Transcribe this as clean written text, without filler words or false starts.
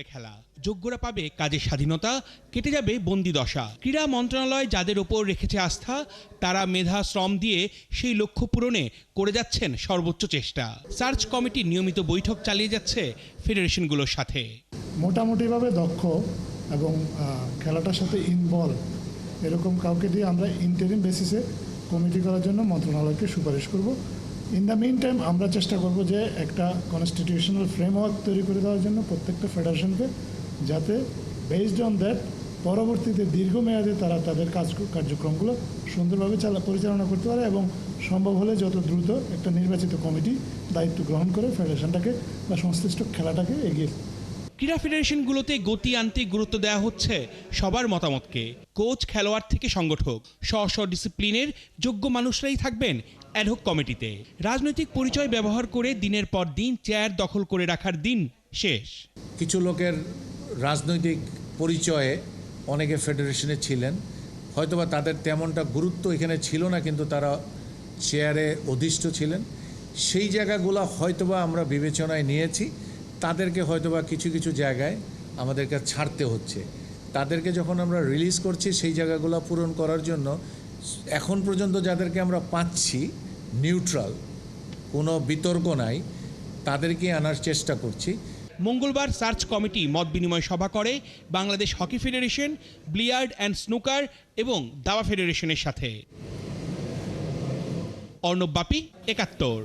থাকবে খেলা, যোগ্যরা পাবে কাজের স্বাধীনতা, কেটে যাবে বন্দি দশা। ক্রীড়া মন্ত্রণালয় যাদের ওপর রেখেছে আস্থা, তারা মেধা শ্রম দিয়ে সেই লক্ষ্য পূরণে করে যাচ্ছেন সর্বোচ্চ চেষ্টা। সার্চ কমিটি নিয়মিত বৈঠক চালিয়ে যাচ্ছে ফেডারেশনগুলোর সাথে। মোটামুটিভাবে দক্ষ এবং খেলাটার সাথে ইনভলভ এরকম কাউকে দিয়ে আমরা ইন্টারিম বেসিসে কমিটি করার জন্য মন্ত্রণালয়কে সুপারিশ করব। ইন দ্য মিন টাইম আমরা চেষ্টা করব যে একটা কনস্টিটিউশনাল ফ্রেমওয়ার্ক তৈরি করে দেওয়ার জন্য প্রত্যেকটা ফেডারেশনকে, যাতে বেসড অন দ্যাট পরবর্তীতে দীর্ঘমেয়াদে তারা তাদের কার্যক্রমগুলো সুন্দরভাবে পরিচালনা করতে পারে এবং সম্ভব হলে যত দ্রুত একটা নির্বাচিত কমিটি দায়িত্ব গ্রহণ করে ফেডারেশনটাকে বা সংশ্লিষ্ট খেলাটাকে এগিয়ে। ক্রীড়া ফেডারেশনগুলোতে গতি আনতে গুরুত্ব দেওয়া হচ্ছে সবার মতামতকে। কোচ, খেলোয়াড় থেকে সংগঠক, স্ব ডিসিপ্লিনের যোগ্য মানুষরাই থাকবেন অ্যাডহক কমিটিতে। রাজনৈতিক পরিচয় ব্যবহার করে দিনের পর দিন চেয়ার দখল করে রাখার দিন শেষ। কিছু লোকের রাজনৈতিক পরিচয়ে অনেকে ফেডারেশনে ছিলেন, হয়তোবা তাদের তেমনটা গুরুত্ব এখানে ছিল না, কিন্তু তারা চেয়ারে অধিষ্ঠ ছিলেন। সেই জায়গাগুলো হয়তোবা আমরা বিবেচনায় নিয়েছি, তাদেরকে হয়তোবা কিছু কিছু জায়গায় আমাদেরকে ছাড়তে হচ্ছে। তাদেরকে যখন আমরা রিলিজ করছি সেই জায়গাগুলো পূরণ করার জন্য এখন পর্যন্ত যাদেরকে আমরা পাচ্ছি নিউট্রাল, কোনো বিতর্ক নাই, তাদেরকে আনার চেষ্টা করছি। মঙ্গলবার সার্চ কমিটি মত বিনিময় সভা করে Bangladesh hockey federation, billiard and snooker এবং দাবা ফেডারেশনের সাথে। অর্ণব বাপি, ৭১।